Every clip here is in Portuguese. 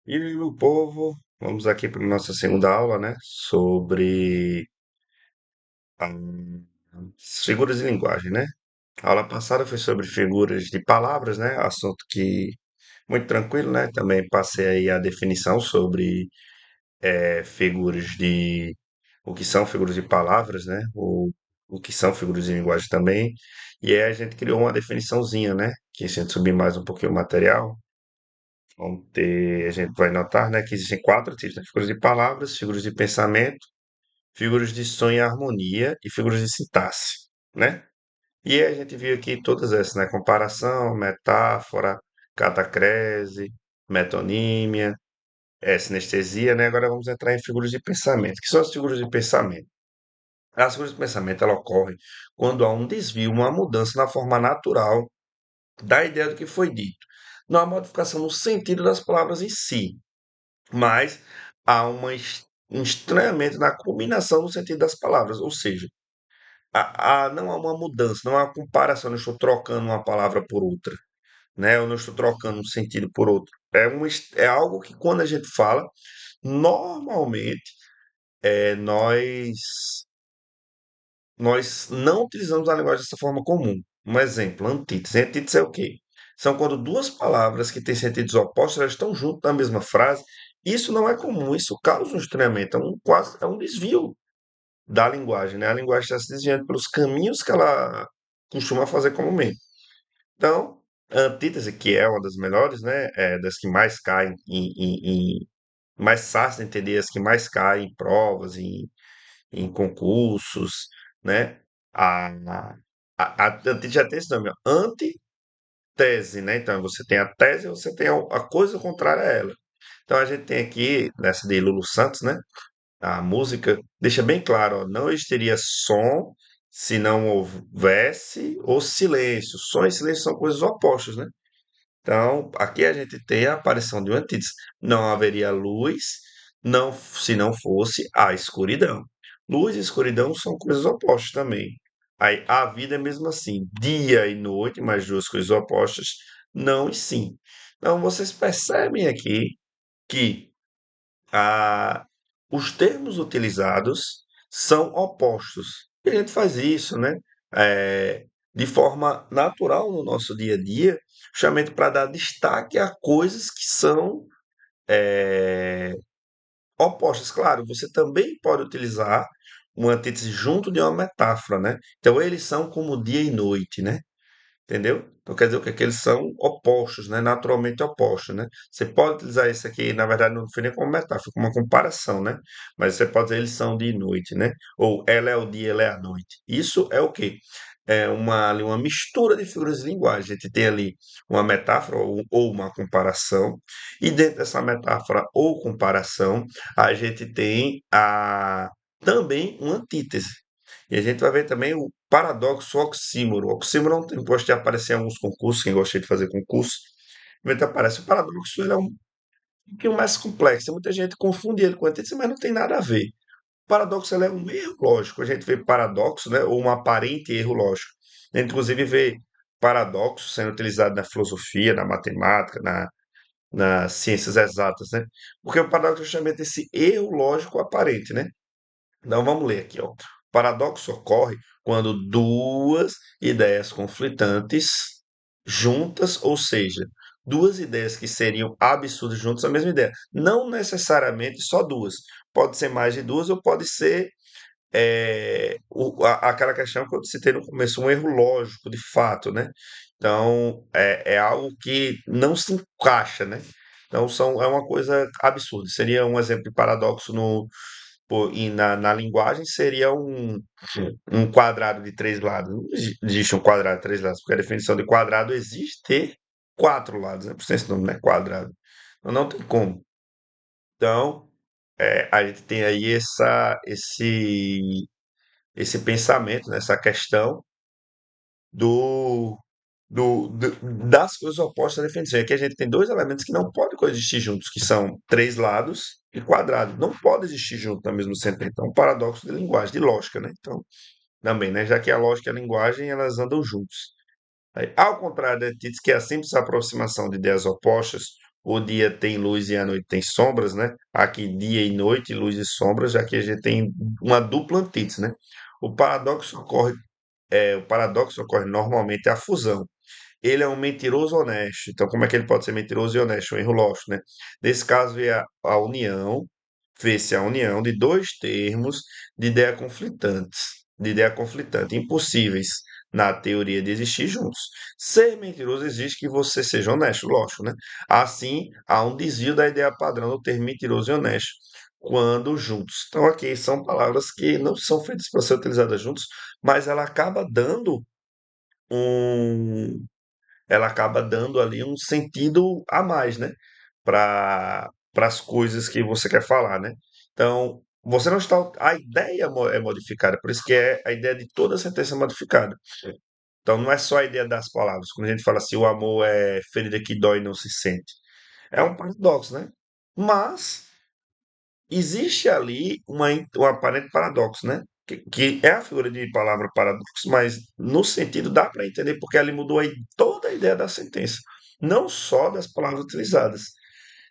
E aí, meu povo, vamos aqui para a nossa segunda aula, né? Sobre as figuras de linguagem, né? A aula passada foi sobre figuras de palavras, né? Assunto que muito tranquilo, né? Também passei aí a definição sobre figuras de o que são figuras de palavras, né? O que são figuras de linguagem também. E aí a gente criou uma definiçãozinha, né? Que se a gente subir mais um pouquinho o material, a gente vai notar, né, que existem quatro tipos, né? Figuras de palavras, figuras de pensamento, figuras de som e harmonia e figuras de sintaxe, né? E aí a gente viu aqui todas essas, né? Comparação, metáfora, catacrese, metonímia, sinestesia, né? Agora vamos entrar em figuras de pensamento. O que são as figuras de pensamento? As figuras de pensamento, ela ocorrem quando há um desvio, uma mudança na forma natural da ideia do que foi dito. Não há modificação no sentido das palavras em si, mas há um estranhamento na combinação no sentido das palavras, ou seja, não há uma mudança, não há uma comparação, eu não estou trocando uma palavra por outra, né? Eu não estou trocando um sentido por outro. É algo que quando a gente fala, normalmente nós não utilizamos a linguagem dessa forma comum. Um exemplo, antítese. Antítese é o quê? São quando duas palavras que têm sentidos opostos, elas estão juntas na mesma frase. Isso não é comum, isso causa um estranhamento, é um desvio da linguagem, né? A linguagem está se desviando pelos caminhos que ela costuma fazer comumente. Então, a antítese, que é uma das melhores, né? Das que mais caem mais fácil de entender, as que mais caem em provas, em concursos, né? A, a antítese já tem esse nome, ó, antitese, né? Então, você tem a tese e você tem a coisa contrária a ela. Então, a gente tem aqui, nessa de Lulu Santos, né? A música deixa bem claro, ó, não existiria som se não houvesse o silêncio. Som e silêncio são coisas opostas, né? Então, aqui a gente tem a aparição de uma antítese. Não haveria luz não, se não fosse a escuridão. Luz e escuridão são coisas opostas também. Aí, a vida é mesmo assim, dia e noite, mas duas coisas opostas, não e sim. Então, vocês percebem aqui que a, os termos utilizados são opostos. E a gente faz isso, né? De forma natural no nosso dia a dia, justamente para dar destaque a coisas que são é, opostas. Claro, você também pode utilizar uma antítese junto de uma metáfora, né? Então, eles são como dia e noite, né? Entendeu? Então quer dizer o quê? Que eles são opostos, né? Naturalmente opostos, né? Você pode utilizar isso aqui, na verdade, não foi nem como metáfora, foi como uma comparação, né? Mas você pode dizer eles são dia e noite, né? Ou ela é o dia, ela é a noite. Isso é o quê? É uma mistura de figuras de linguagem. A gente tem ali uma metáfora ou uma comparação, e dentro dessa metáfora ou comparação, a gente tem também uma antítese. E a gente vai ver também o paradoxo oxímoro. O oxímoro tem gosto de aparecer em alguns concursos, quem gosta de fazer concurso, realmente aparece. O paradoxo ele é um pouquinho mais complexo. Muita gente confunde ele com antítese, mas não tem nada a ver. O paradoxo ele é um erro lógico. A gente vê paradoxo, né, ou um aparente erro lógico. A gente, inclusive, vê paradoxo sendo utilizado na filosofia, na matemática, nas ciências exatas, né? Porque o paradoxo é justamente esse erro lógico aparente, né? Então vamos ler aqui, ó. O paradoxo ocorre quando duas ideias conflitantes juntas, ou seja, duas ideias que seriam absurdas juntas, a mesma ideia. Não necessariamente só duas. Pode ser mais de duas ou pode ser aquela questão que eu citei no começo, um erro lógico, de fato, né? Então, é algo que não se encaixa, né? Então, é uma coisa absurda. Seria um exemplo de paradoxo na linguagem, seria um quadrado de três lados. Não existe um quadrado de três lados, porque a definição de quadrado existe ter quatro lados, né? Por isso esse nome, né? Quadrado. Então, não tem como. Então, a gente tem aí esse pensamento, né, essa questão do, das coisas opostas à definição. Aqui a gente tem dois elementos que não podem coexistir juntos, que são três lados e quadrado. Não podem existir juntos no mesmo centro. Então, um paradoxo de linguagem, de lógica, né? Então, também, né? Já que a lógica e a linguagem, elas andam juntos. Aí, ao contrário da antítese, que é a simples aproximação de ideias opostas, o dia tem luz e a noite tem sombras, né? Aqui dia e noite, luz e sombras, já que a gente tem uma dupla antítese, né? O paradoxo ocorre, o paradoxo ocorre normalmente a fusão. Ele é um mentiroso honesto. Então, como é que ele pode ser mentiroso e honesto? Um erro lógico, né? Nesse caso, é a união, vê-se a união de dois termos de ideia conflitante, impossíveis na teoria de existir juntos. Ser mentiroso exige que você seja honesto, lógico, né? Assim, há um desvio da ideia padrão do termo mentiroso e honesto quando juntos. Então, aqui são palavras que não são feitas para ser utilizadas juntos, mas um, ela acaba dando ali um sentido a mais, né? Para as coisas que você quer falar, né? Então, você não está. A ideia é modificada, por isso que é a ideia de toda sentença modificada. Então, não é só a ideia das palavras. Quando a gente fala assim, o amor é ferida que dói e não se sente. É um paradoxo, né? Mas existe ali um aparente paradoxo, né? Que é a figura de palavra paradoxo, mas no sentido dá para entender porque ali mudou aí toda a ideia da sentença, não só das palavras utilizadas.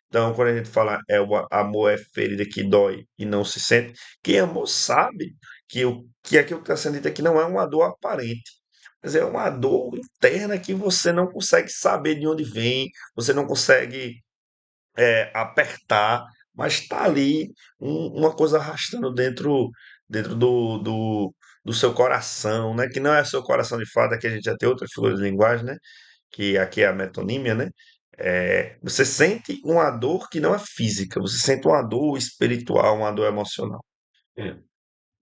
Então, quando a gente fala amor é ferida que dói e não se sente, quem amou sabe que aquilo que está sendo dito aqui não é uma dor aparente, mas é uma dor interna que você não consegue saber de onde vem, você não consegue apertar, mas está ali uma coisa arrastando dentro do seu coração, né? Que não é seu coração de fato, aqui a gente já tem outras figuras de linguagem, né? Que aqui é a metonímia, né? Você sente uma dor que não é física, você sente uma dor espiritual, uma dor emocional. É.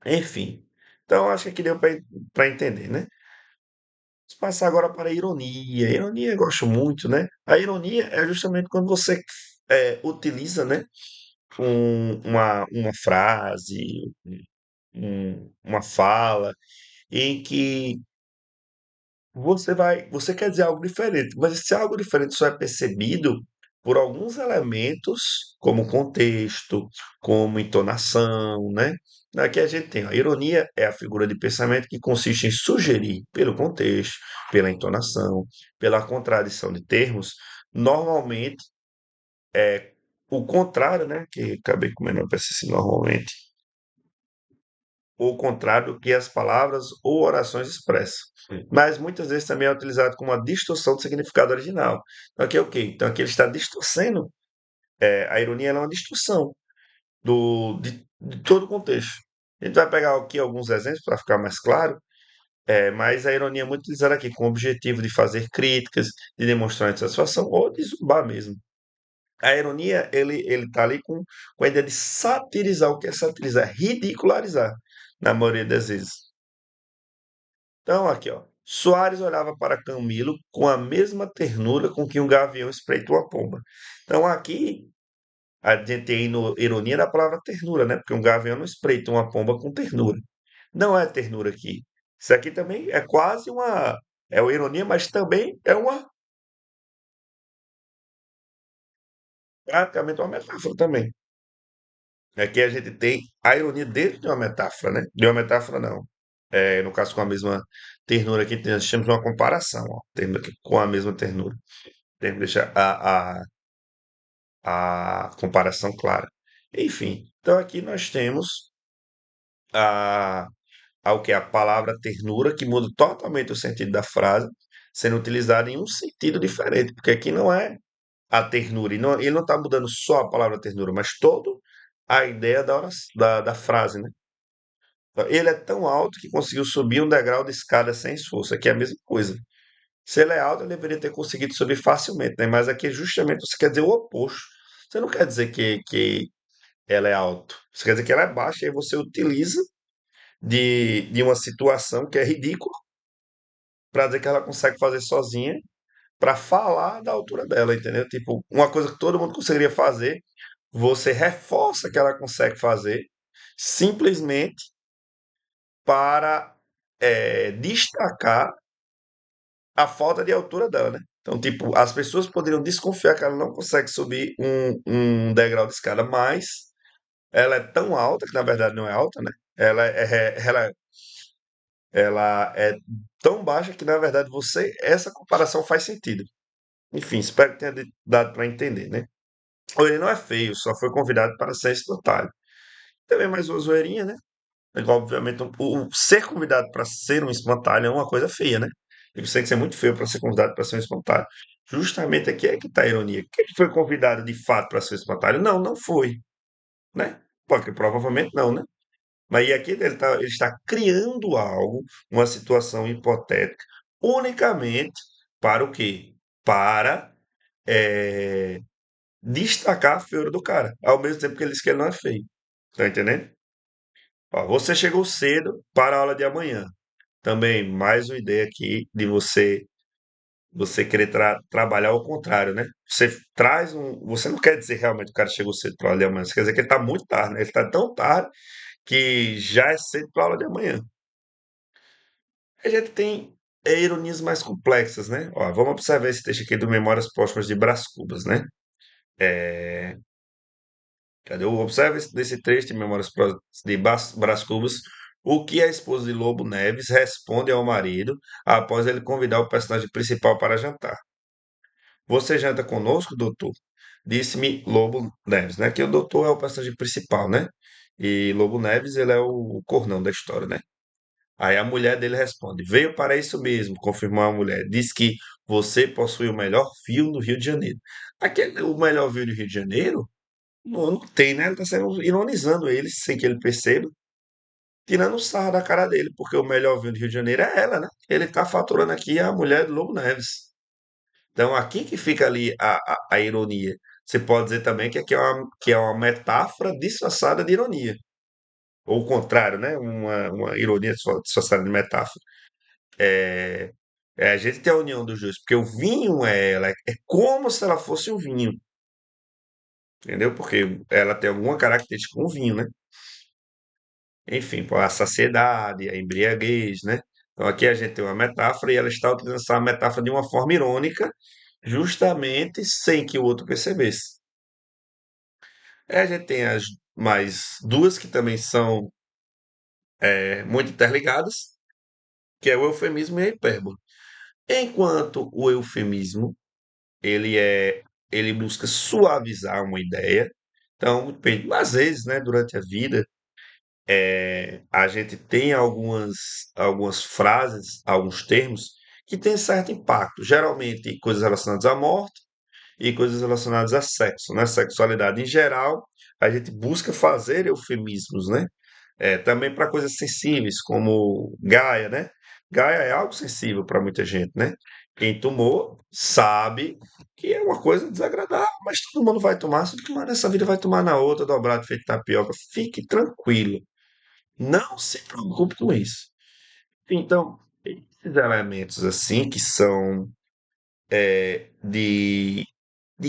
Enfim, então acho que aqui deu para entender, né? Vamos passar agora para a ironia. Ironia eu gosto muito, né? A ironia é justamente quando você utiliza, né? Uma frase, uma fala, em que você quer dizer algo diferente, mas esse algo diferente só é percebido por alguns elementos, como contexto, como entonação, né? Aqui a gente tem a ironia é a figura de pensamento que consiste em sugerir, pelo contexto, pela entonação, pela contradição de termos, normalmente o contrário, né? Que acabei comendo a peça normalmente o contrário do que as palavras ou orações expressam. Mas muitas vezes também é utilizado como uma distorção do significado original. Então aqui é o quê? Então aqui ele está distorcendo, a ironia ela é uma distorção de todo o contexto. A gente vai pegar aqui alguns exemplos para ficar mais claro, mas a ironia é muito utilizada aqui com o objetivo de fazer críticas, de demonstrar insatisfação ou de zombar mesmo. A ironia, ele tá ali com a ideia de satirizar. O que é satirizar? Ridicularizar, na maioria das vezes. Então, aqui, ó. Soares olhava para Camilo com a mesma ternura com que um gavião espreita uma pomba. Então, aqui, a gente tem ironia da palavra ternura, né? Porque um gavião não espreita uma pomba com ternura. Não é ternura aqui. Isso aqui também é quase uma. É uma ironia, mas também é praticamente uma metáfora também. Aqui a gente tem a ironia dentro de uma metáfora, né? De uma metáfora, não. No caso, com a mesma ternura aqui, nós temos uma comparação, ó. Temos aqui com a mesma ternura. Temos que deixar a comparação clara. Enfim, então aqui nós temos a, o que é a palavra ternura, que muda totalmente o sentido da frase, sendo utilizada em um sentido diferente, porque aqui não é a ternura, ele não está mudando só a palavra ternura, mas toda a ideia da frase, né? Então, ele é tão alto que conseguiu subir um degrau de escada sem esforço. Aqui é a mesma coisa. Se ele é alto, ele deveria ter conseguido subir facilmente, né? Mas aqui justamente você quer dizer o oposto. Você não quer dizer que ela é alto. Você quer dizer que ela é baixa, e aí você utiliza de uma situação que é ridícula para dizer que ela consegue fazer sozinha, para falar da altura dela, entendeu? Tipo, uma coisa que todo mundo conseguiria fazer, você reforça que ela consegue fazer, simplesmente para destacar a falta de altura dela, né? Então, tipo, as pessoas poderiam desconfiar que ela não consegue subir um degrau de escada, mas ela é tão alta, que na verdade não é alta, né? Ela é tão baixa que, na verdade, essa comparação faz sentido. Enfim, espero que tenha dado para entender, né? Ou ele não é feio, só foi convidado para ser espantalho. Também mais uma zoeirinha, né? Igual, obviamente, o ser convidado para ser um espantalho é uma coisa feia, né? E você tem que ser muito feio para ser convidado para ser um espantalho. Justamente aqui é que está a ironia. Quem foi convidado de fato para ser espantalho? Não, não foi, né? Porque provavelmente não, né? Mas e aqui ele está criando algo, uma situação hipotética, unicamente para o quê? Para eh, destacar a feiura do cara, ao mesmo tempo que ele diz que ele não é feio. Tá entendendo? Ó, você chegou cedo para a aula de amanhã. Também mais uma ideia aqui de você querer trabalhar ao contrário, né? Você não quer dizer realmente que o cara chegou cedo para a aula de amanhã, você quer dizer que ele está muito tarde, né? Ele está tão tarde que já é cedo para a aula de amanhã. A gente tem ironias mais complexas, né? Ó, vamos observar esse texto aqui do Memórias Póstumas de Brás Cubas, né? Cadê? Observa desse trecho de Memórias de Brás Cubas o que a esposa de Lobo Neves responde ao marido após ele convidar o personagem principal para jantar. Você janta conosco, doutor? Disse-me Lobo Neves, né? Que o doutor é o personagem principal, né? E Lobo Neves, ele é o cornão da história, né? Aí a mulher dele responde: Veio para isso mesmo, confirmou a mulher. Diz que você possui o melhor vinho do Rio de Janeiro. Aquele, o melhor vinho do Rio de Janeiro? Não, não tem, né? Ele tá sendo ironizando ele, sem que ele perceba, tirando o sarro da cara dele, porque o melhor vinho do Rio de Janeiro é ela, né? Ele tá faturando aqui a mulher do Lobo Neves. Então, aqui que fica ali a ironia. Você pode dizer também que aqui que é uma metáfora disfarçada de ironia. Ou o contrário, né? Uma ironia disfarçada de metáfora. É, a gente tem a união dos dois, porque o vinho é como se ela fosse um vinho, entendeu? Porque ela tem alguma característica com o vinho, né? Enfim, pô, a saciedade, a embriaguez, né? Então aqui a gente tem uma metáfora e ela está utilizando essa metáfora de uma forma irônica, justamente sem que o outro percebesse. Aí a gente tem as mais duas que também são muito interligadas, que é o eufemismo e a hipérbole. Enquanto o eufemismo ele é ele busca suavizar uma ideia, então depende, às vezes, né, durante a vida a gente tem algumas frases, alguns termos que têm certo impacto, geralmente coisas relacionadas à morte e coisas relacionadas a sexo, né? Sexualidade em geral, a gente busca fazer eufemismos, né? Também para coisas sensíveis, como Gaia, né? Gaia é algo sensível para muita gente, né? Quem tomou sabe que é uma coisa desagradável, mas todo mundo vai tomar. Se tomar nessa vida, vai tomar na outra, dobrado, feito tapioca. Fique tranquilo. Não se preocupe com isso. Então, esses elementos assim que são de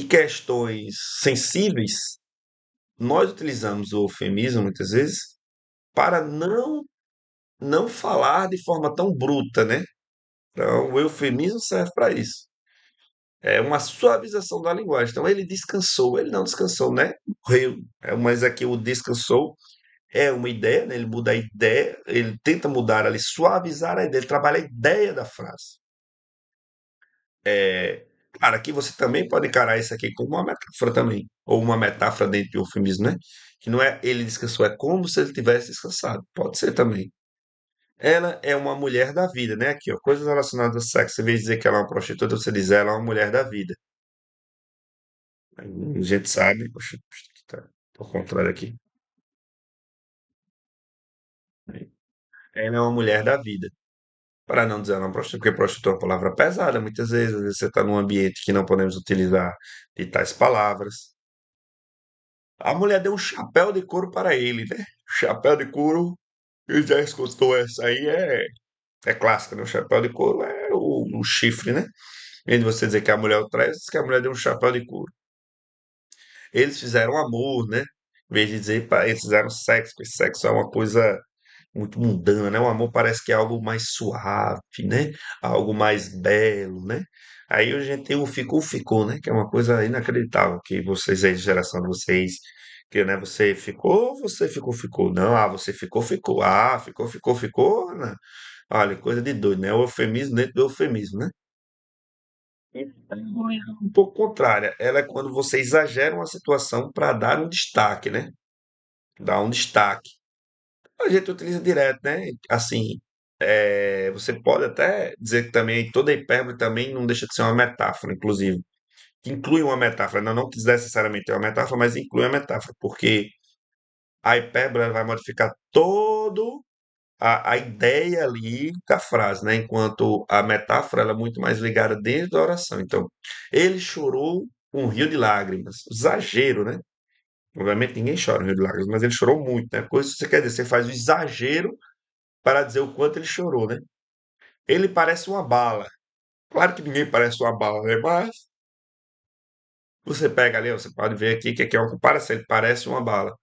questões sensíveis, nós utilizamos o eufemismo muitas vezes para não falar de forma tão bruta, né? Então, o eufemismo serve para isso. É uma suavização da linguagem. Então, ele descansou, ele não descansou, né? Morreu. Mas aqui o descansou é uma ideia, né? Ele muda a ideia, ele tenta mudar ali, suavizar a ideia, ele trabalha a ideia da frase. Claro, aqui você também pode encarar isso aqui como uma metáfora também, ou uma metáfora dentro de eufemismo, né? Que não é ele descansou, é como se ele tivesse descansado. Pode ser também. Ela é uma mulher da vida, né? Aqui, ó, coisas relacionadas ao sexo. Em vez de dizer que ela é uma prostituta, você diz ela é uma mulher da vida. A gente sabe, poxa, tá, ao contrário aqui. Ela é uma mulher da vida. Para não dizer ela é uma prostituta, porque prostituta é uma palavra pesada, muitas vezes. Às vezes você está num ambiente que não podemos utilizar de tais palavras. A mulher deu um chapéu de couro para ele, né? Chapéu de couro, ele já escutou essa aí, é clássica, né? O chapéu de couro é o chifre, né? Em vez de você dizer que a mulher o traz, diz que a mulher deu um chapéu de couro. Eles fizeram amor, né? Em vez de dizer, eles fizeram sexo, porque sexo é uma coisa muito mundana, né? O amor parece que é algo mais suave, né? Algo mais belo, né? Aí a gente tem o ficou, né? Que é uma coisa inacreditável que vocês aí, geração de vocês, que, né? Você ficou. Não, você ficou. Ah, ficou, né? Olha, coisa de doido, né? O eufemismo dentro do eufemismo, né? Hipérbole é um pouco contrária. Ela é quando você exagera uma situação para dar um destaque, né? Dar um destaque. A gente utiliza direto, né? Assim, você pode até dizer que também toda hipérbole também não deixa de ser uma metáfora, inclusive. Que inclui uma metáfora, não que necessariamente é uma metáfora, mas inclui uma metáfora, porque a hipérbole ela vai modificar todo a ideia ali da frase, né? Enquanto a metáfora ela é muito mais ligada dentro da oração. Então, ele chorou um rio de lágrimas. Exagero, né? Obviamente ninguém chora um rio de lágrimas, mas ele chorou muito, né? Coisa que você quer dizer, você faz o exagero para dizer o quanto ele chorou, né? Ele parece uma bala. Claro que ninguém parece uma bala, né? Mas você pega ali, ó, você pode ver aqui que aqui é uma comparação, ele parece uma bala.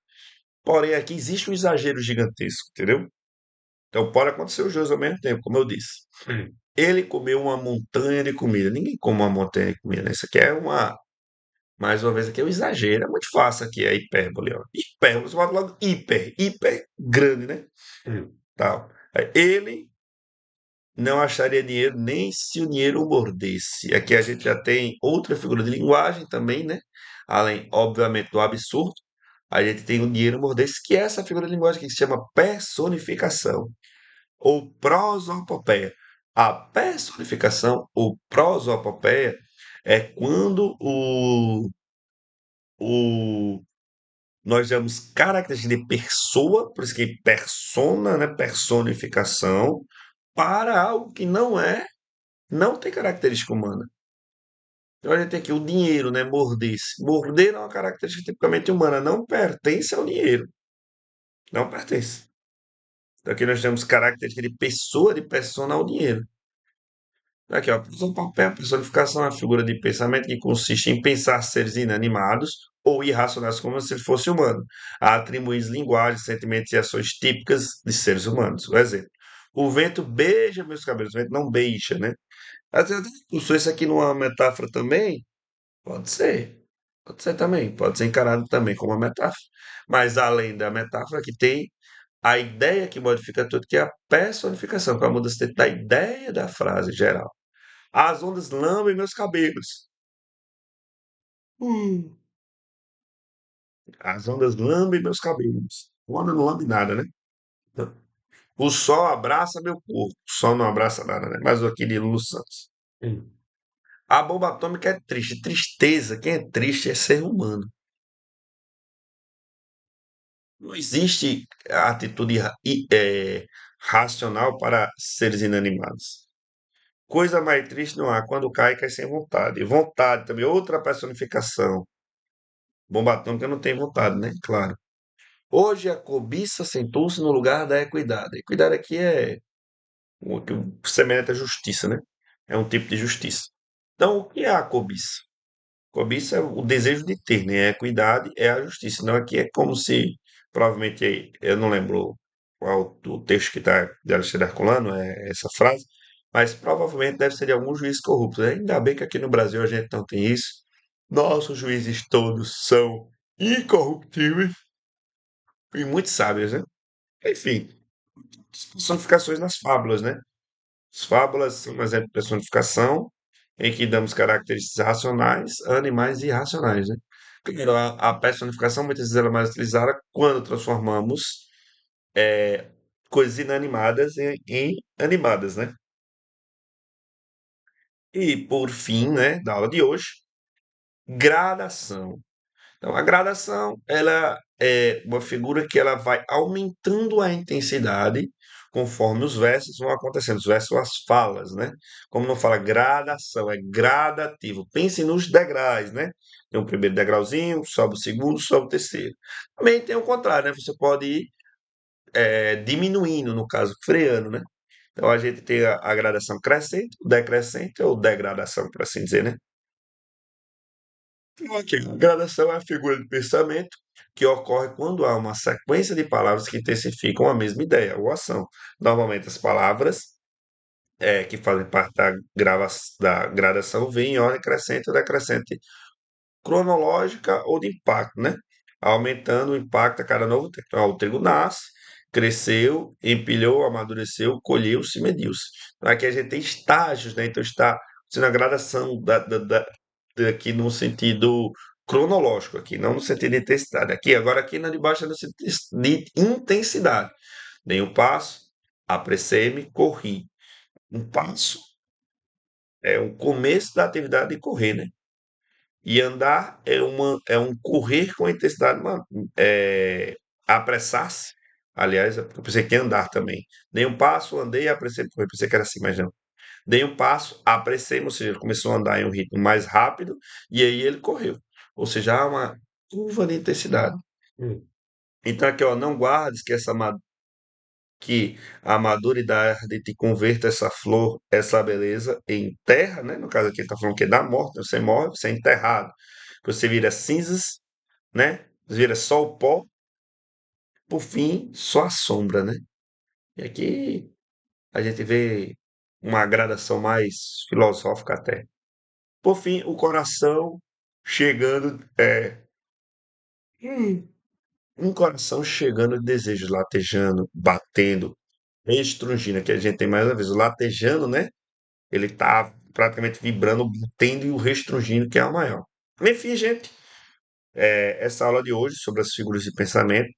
Porém, aqui existe um exagero gigantesco, entendeu? Então pode acontecer os dois ao mesmo tempo, como eu disse. Ele comeu uma montanha de comida. Ninguém come uma montanha de comida, né? Isso aqui é uma. Mais uma vez, aqui é um exagero. É muito fácil aqui, a hipérbole, ó. Hipérbole, você bota logo hiper. Hiper grande, né? Tal. Aí, ele não acharia dinheiro nem se o dinheiro o mordesse. Aqui a gente já tem outra figura de linguagem também, né? Além, obviamente, do absurdo. A gente tem o dinheiro mordesse, que é essa figura de linguagem que se chama personificação ou prosopopeia. A personificação ou prosopopeia é quando o, nós damos características de pessoa, por isso que persona, né, personificação, para algo que não é, não tem característica humana. Então a gente tem aqui o dinheiro, né, morder-se. Morder é uma característica tipicamente humana, não pertence ao dinheiro, não pertence. Então aqui nós temos característica de pessoa, de persona ao dinheiro. Aqui, ó, um papel, personificação é a figura de pensamento que consiste em pensar seres inanimados ou irracionais como se ele fosse humano, a atribuir linguagem, sentimentos e ações típicas de seres humanos. Um exemplo. O vento beija meus cabelos, o vento não beija, né? Às vezes, usou isso aqui numa metáfora também? Pode ser. Pode ser também. Pode ser encarado também como uma metáfora. Mas além da metáfora, que tem a ideia que modifica tudo, que é a personificação, que é a mudança da ideia da frase geral. As ondas lambem meus cabelos. Hum. As ondas lambem meus cabelos. O onda não lambe nada, né? O sol abraça meu corpo. O sol não abraça nada, né? Mas aqui de Lulu Santos. A bomba atômica é triste. Tristeza, quem é triste é ser humano. Não existe atitude racional para seres inanimados. Coisa mais triste não há. Quando cai, cai sem vontade. Vontade também, outra personificação. Bomba atômica não tem vontade, né? Claro. Hoje a cobiça sentou-se no lugar da equidade. Equidade aqui é semelhante à justiça, né? É um tipo de justiça. Então, o que é a cobiça? Cobiça é o desejo de ter, né? A equidade é a justiça. Então, aqui é como se, provavelmente, eu não lembro qual o texto que está de Alexandre Herculano, é essa frase, mas provavelmente deve ser de algum juiz corrupto, né? Ainda bem que aqui no Brasil a gente não tem isso. Nossos juízes todos são incorruptíveis e muito sábios, né? Enfim, personificações nas fábulas, né? As fábulas são um exemplo de personificação em que damos características racionais a animais irracionais, né? Claro, a personificação muitas vezes ela é mais utilizada quando transformamos coisas inanimadas em animadas, né? E por fim, né, da aula de hoje, gradação. Então, a gradação, ela é uma figura que ela vai aumentando a intensidade conforme os versos vão acontecendo. Os versos são as falas, né? Como não fala gradação, é gradativo. Pense nos degraus, né? Tem o primeiro degrauzinho, sobe o segundo, sobe o terceiro. Também tem o contrário, né? Você pode ir diminuindo, no caso, freando, né? Então, a gente tem a gradação crescente, o decrescente ou degradação, por assim dizer, né? Ok, a gradação é a figura de pensamento que ocorre quando há uma sequência de palavras que intensificam a mesma ideia ou ação. Normalmente, as palavras que fazem parte da gradação vêm em ordem crescente ou decrescente cronológica ou de impacto, né? Aumentando o impacto a cada novo tempo. Então, o trigo nasce, cresceu, empilhou, amadureceu, colheu-se, mediu-se. Então, aqui a gente tem estágios, né? Então, está sendo a gradação aqui no sentido cronológico, aqui, não no sentido de intensidade. Aqui, agora aqui na de baixo é no sentido de intensidade. Dei um passo, apressei-me, corri. Um passo é o começo da atividade de correr, né? E andar é um correr com intensidade, apressar-se. Aliás, eu pensei que ia andar também. Dei um passo, andei, apressei, pensei que era assim, mas não. Dei um passo, apressei, ou seja, ele começou a andar em um ritmo mais rápido e aí ele correu. Ou seja, há uma curva de intensidade. Então aqui, ó, não guardes que a maturidade te converta essa flor, essa beleza em terra, né? No caso aqui ele está falando que é da morte, né? Você morre, você é enterrado, você vira cinzas, né? Você vira só o pó, por fim, só a sombra, né? E aqui a gente vê uma gradação mais filosófica até. Por fim, o coração chegando, hum, um coração chegando de desejos, latejando, batendo, estrungindo, que a gente tem mais uma vez, o latejando, né? Ele tá praticamente vibrando, batendo e o restringindo, que é a maior. Enfim, gente, essa aula de hoje sobre as figuras de pensamento.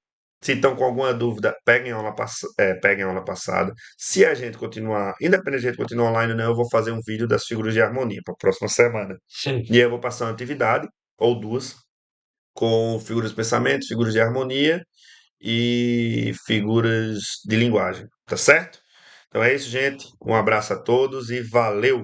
Se estão com alguma dúvida, peguem a aula passada. Se a gente continuar, independente de a gente continuar online ou não, eu vou fazer um vídeo das figuras de harmonia para a próxima semana. Sim. E aí eu vou passar uma atividade, ou duas, com figuras de pensamento, figuras de harmonia e figuras de linguagem. Tá certo? Então é isso, gente. Um abraço a todos e valeu!